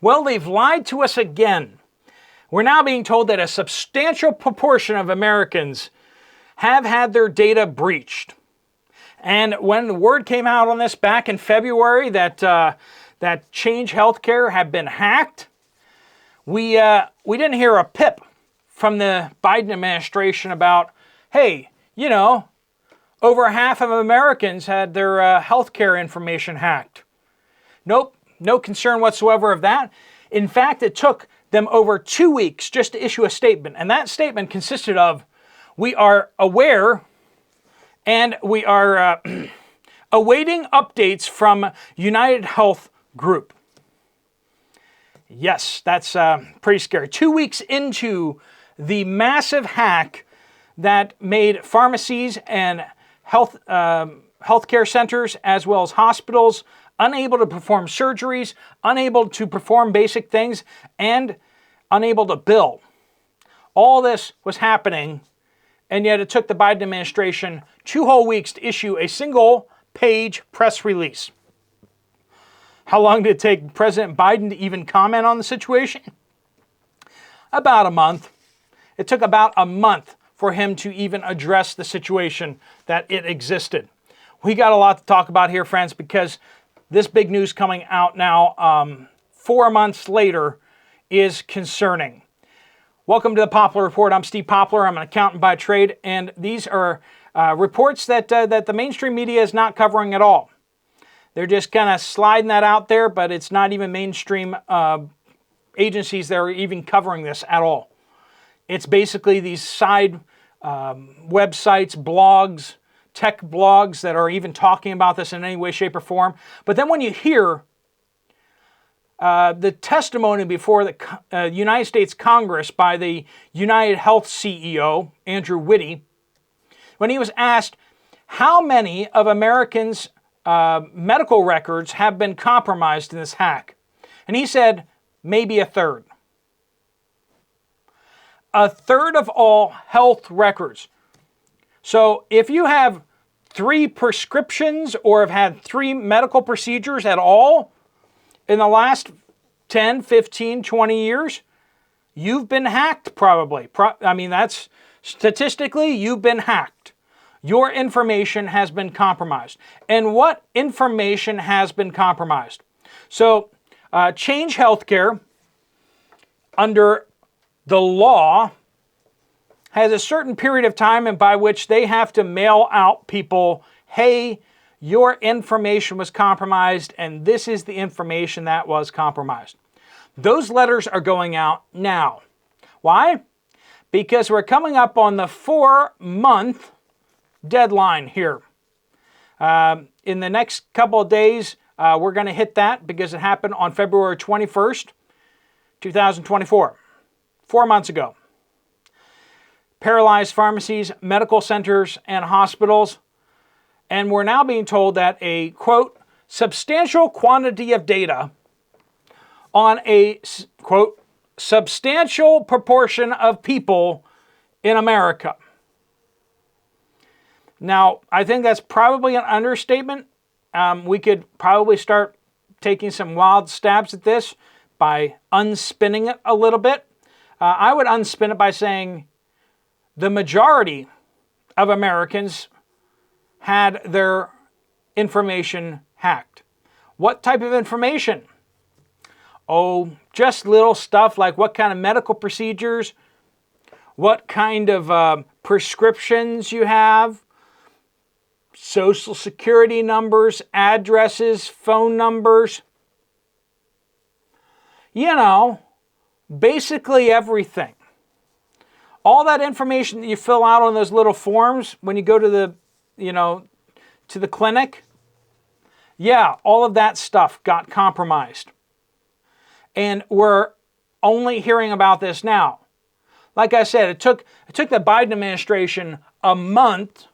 Well, they've lied to us again. We're now being told that a substantial proportion of Americans have had their data breached. And when the word came out on this back in February that Change Healthcare had been hacked, we didn't hear a pip from the Biden administration about, hey, over half of Americans had their healthcare information hacked. Nope, no concern whatsoever of that. In fact, it took them over 2 weeks just to issue a statement. And that statement consisted of, we are aware and we are awaiting updates from United Health Group. Yes, that's pretty scary. 2 weeks into the massive hack that made pharmacies and healthcare centers as well as hospitals unable to perform surgeries, unable to perform basic things, and unable to bill. All this was happening, and yet it took the Biden administration 2 whole weeks to issue a single-page press release. How long did it take President Biden to even comment on the situation? About a month. It took about a month for him to even address the situation that it existed. We got a lot to talk about here, friends, because this big news coming out now 4 months later is concerning. Welcome to the Poplar Report. I'm Steve Poplar. I'm an accountant by trade, and these are reports that the mainstream media is not covering at all. They're just kind of sliding that out there, but it's not even mainstream agencies that are even covering this at all. It's basically these side websites, blogs, tech blogs that are even talking about this in any way, shape, or form. But then when you hear the testimony before the United States Congress by the United Health CEO, Andrew Whitty, when he was asked how many of Americans' medical records have been compromised in this hack, and he said maybe a third. A third of all health records. So if you have 3 prescriptions or have had 3 medical procedures at all in the last 10, 15, 20 years, you've been hacked probably. That's statistically, you've been hacked. Your information has been compromised. And what information has been compromised? So Change Healthcare, under the law, has a certain period of time and by which they have to mail out people, hey, your information was compromised and this is the information that was compromised. Those letters are going out now. Why? Because we're coming up on the 4-month deadline here. In the next couple of days, we're going to hit that because it happened on February 21st, 2024. 4 months ago. Paralyzed pharmacies, medical centers, and hospitals. And we're now being told that a, quote, substantial quantity of data on a, quote, substantial proportion of people in America. Now, I think that's probably an understatement. We could probably start taking some wild stabs at this by unspinning it a little bit. I would unspin it by saying the majority of Americans had their information hacked. What type of information? Oh, just little stuff like what kind of medical procedures, what kind of prescriptions you have, social security numbers, addresses, phone numbers. Basically everything. All that information that you fill out on those little forms when you go to the clinic, all of that stuff got compromised. And we're only hearing about this now. Like I said, it took the Biden administration a month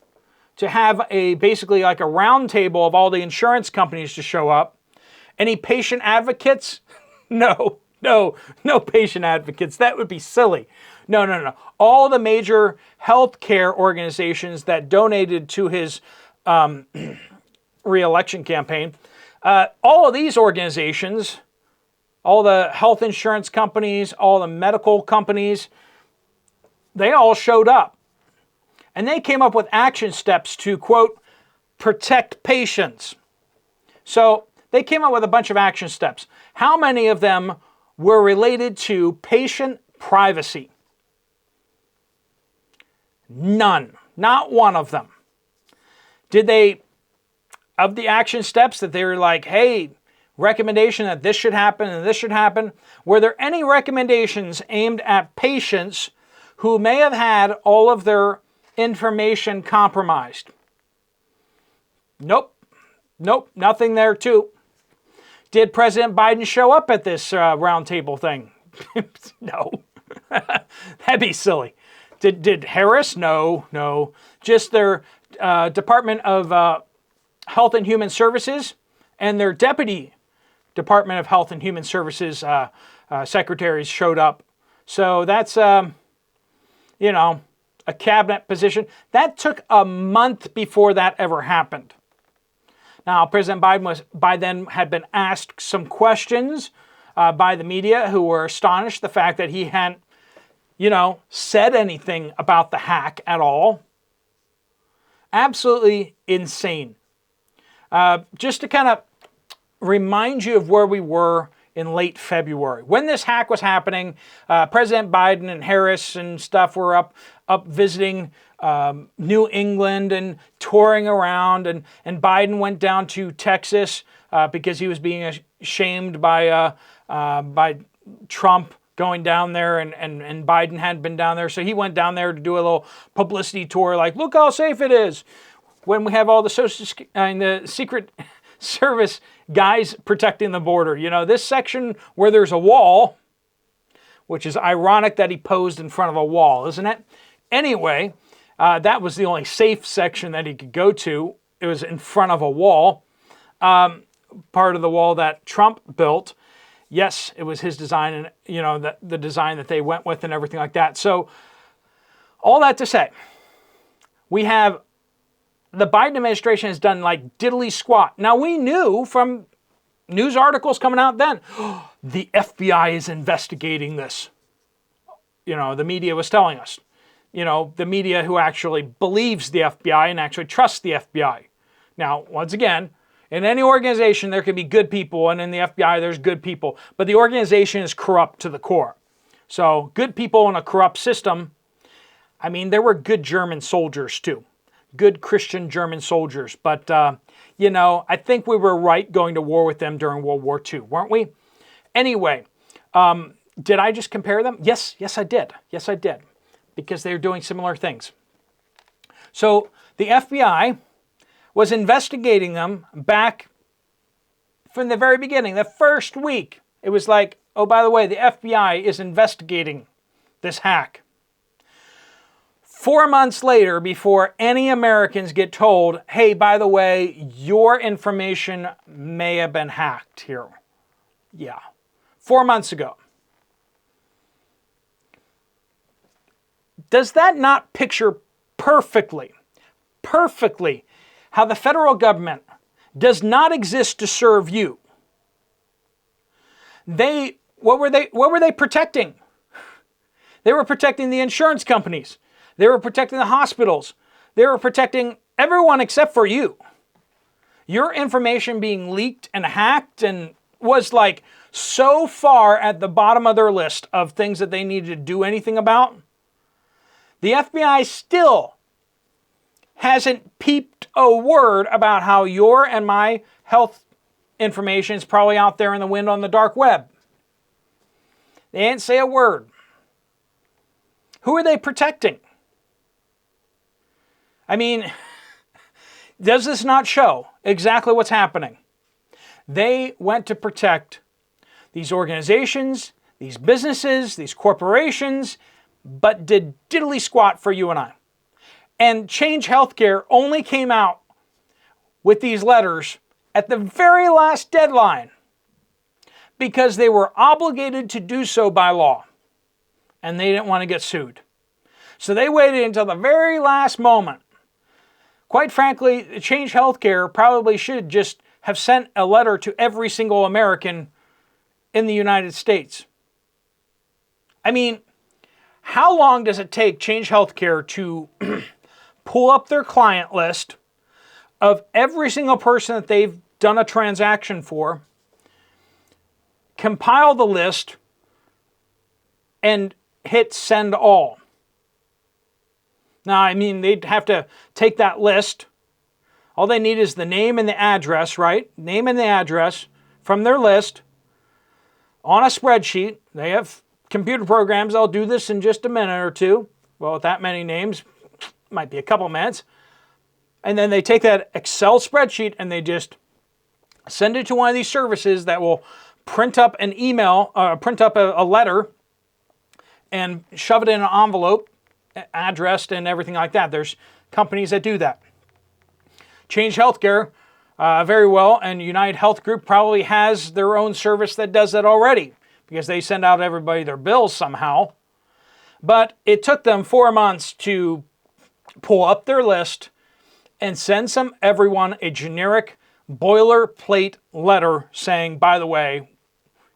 to have basically like a round table of all the insurance companies to show up. Any patient advocates? No patient advocates. That would be silly. No. All the major healthcare organizations that donated to his re-election campaign, all of these organizations all the health insurance companies, all the medical companies, they all showed up. And they came up with action steps to, quote, protect patients. So they came up with a bunch of action steps. How many of them were related to patient privacy? None. Not one of them. Did they, of the action steps that they were like, hey, recommendation that this should happen and this should happen, were there any recommendations aimed at patients who may have had all of their information compromised? Nope. Nope, nothing there too. Did President Biden show up at this roundtable thing? No. That'd be silly. Did Harris? No. Just their Department of Health and Human Services and their Deputy Department of Health and Human Services secretaries showed up. So that's, a cabinet position. That took a month before that ever happened. Now, President Biden by then had been asked some questions by the media who were astonished the fact that he hadn't, said anything about the hack at all. Absolutely insane. Just to kind of remind you of where we were in late February. When this hack was happening, President Biden and Harris and stuff were up visiting New England and touring around, and Biden went down to Texas because he was being shamed by Trump going down there, and Biden hadn't been down there, so he went down there to do a little publicity tour, like, look how safe it is, when we have all the the Secret Service guys protecting the border. This section where there's a wall, which is ironic that he posed in front of a wall, isn't it? Anyway, that was the only safe section that he could go to. It was in front of a wall, part of the wall that Trump built. Yes, it was his design, and the design that they went with and everything like that. So all that to say, we have the Biden administration has done like diddly squat. Now, we knew from news articles coming out then, the FBI is investigating this. The media was telling us. The media who actually believes the FBI and actually trusts the FBI. Now, once again, in any organization, there can be good people, and in the FBI, there's good people. But the organization is corrupt to the core. So, good people in a corrupt system, there were good German soldiers too. Good Christian German soldiers. But, I think we were right going to war with them during World War II, weren't we? Anyway, did I just compare them? Yes, I did. Yes, I did. Because they're doing similar things. So, the FBI was investigating them back from the very beginning, the first week. It was like, oh, by the way, the FBI is investigating this hack. 4 months later, before any Americans get told, hey, by the way, your information may have been hacked here. Yeah, 4 months ago. Does that not picture perfectly how the federal government does not exist to serve you? What were they protecting? They were protecting the insurance companies. They were protecting the hospitals. They were protecting everyone except for you. Your information being leaked and hacked and was like so far at the bottom of their list of things that they needed to do anything about. The FBI still hasn't peeped a word about how your and my health information is probably out there in the wind on the dark web. They didn't say a word. Who are they protecting? Does this not show exactly what's happening? They went to protect these organizations, these businesses, these corporations, but did diddly squat for you and I. And Change Healthcare only came out with these letters at the very last deadline because they were obligated to do so by law and they didn't want to get sued. So they waited until the very last moment. Quite frankly, Change Healthcare probably should just have sent a letter to every single American in the United States. I mean, how long does it take Change Healthcare to pull up their client list of every single person that they've done a transaction for, compile the list, and hit send all? Now, I mean, they'd have to take that list. All they need is the name and the address, right? Name and the address from their list on a spreadsheet. They have computer programs. I'll do this in just a minute or two. Well, with that many names, might be a couple minutes. And then they take that Excel spreadsheet and they just send it to one of these services that will print up an email, print up a letter, and shove it in an envelope, addressed and everything like that. There's companies that do that. Change Healthcare, very well, and United Health Group probably has their own service that does that already because they send out everybody their bills somehow. But it took them 4 months to pull up their list and send everyone a generic boilerplate letter saying, by the way,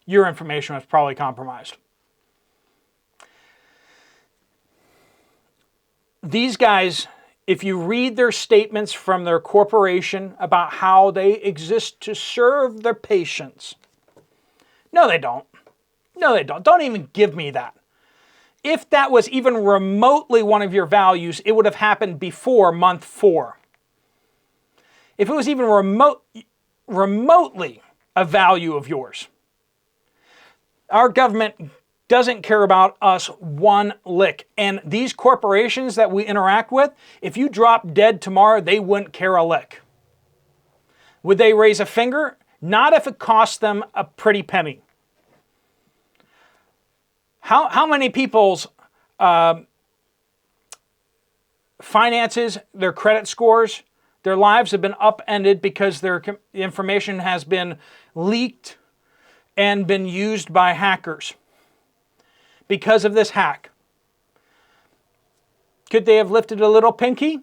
your information was probably compromised. These guys, if you read their statements from their corporation about how they exist to serve their patients, no, they don't. No, they don't. Don't even give me that. If that was even remotely one of your values, it would have happened before month 4. If it was even remotely a value of yours, our government doesn't care about us one lick. And these corporations that we interact with, if you drop dead tomorrow, they wouldn't care a lick. Would they raise a finger? Not if it costs them a pretty penny. How many people's finances, their credit scores, their lives have been upended because their information has been leaked and been used by hackers because of this hack? Could they have lifted a little pinky?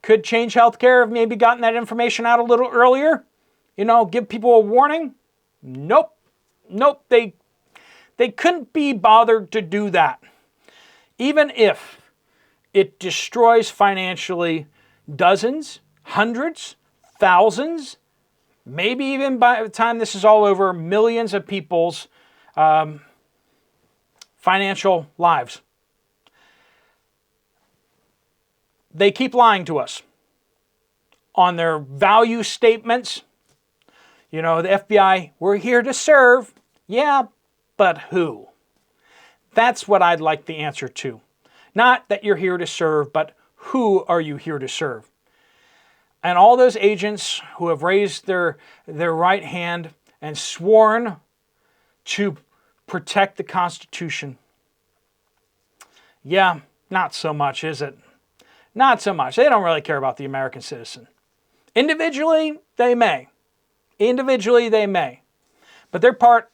Could Change Healthcare have maybe gotten that information out a little earlier? Give people a warning? Nope. They couldn't be bothered to do that. Even if it destroys financially dozens, hundreds, thousands, maybe even by the time this is all over, millions of people's financial lives. They keep lying to us on their value statements. The FBI, we're here to serve. Yeah, but who? That's what I'd like the answer to. Not that you're here to serve, but who are you here to serve? And all those agents who have raised their right hand and sworn to protect the Constitution. Yeah, not so much, is it? Not so much. They don't really care about the American citizen. Individually, they may. But they're part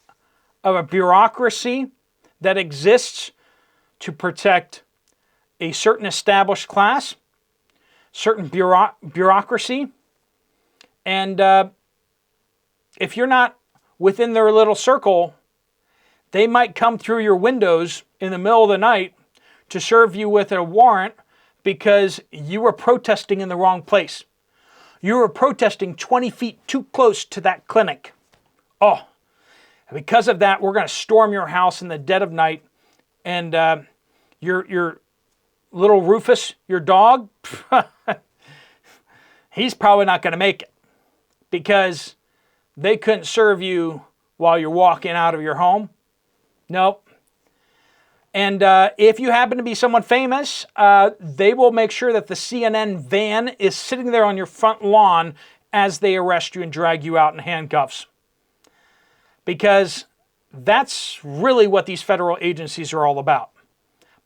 of a bureaucracy that exists to protect a certain established class, certain bureaucracy, and if you're not within their little circle, they might come through your windows in the middle of the night to serve you with a warrant because you were protesting in the wrong place. You were protesting 20 feet too close to that clinic. Oh, because of that, we're going to storm your house in the dead of night, and your little Rufus, your dog, he's probably not going to make it because they couldn't serve you while you're walking out of your home. Nope. And if you happen to be someone famous, they will make sure that the CNN van is sitting there on your front lawn as they arrest you and drag you out in handcuffs. Because that's really what these federal agencies are all about.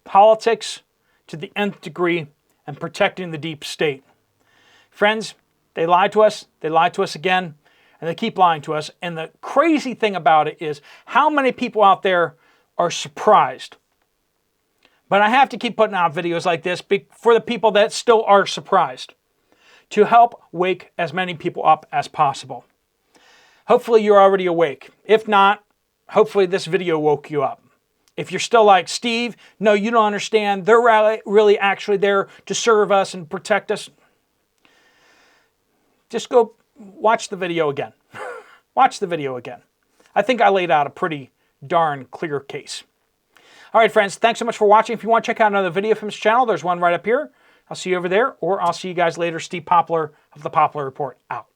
Politics to the nth degree and protecting the deep state. Friends, they lied to us again, and they keep lying to us. And the crazy thing about it is how many people out there are surprised. But I have to keep putting out videos like this for the people that still are surprised, to help wake as many people up as possible. Hopefully you're already awake. If not, hopefully this video woke you up. If you're still like, Steve, no, you don't understand. They're really actually there to serve us and protect us. Just go watch the video again. Watch the video again. I think I laid out a pretty darn clear case. All right, friends, thanks so much for watching. If you want to check out another video from this channel, there's one right up here. I'll see you over there, or I'll see you guys later. Steve Poplar of the Poplar Report out.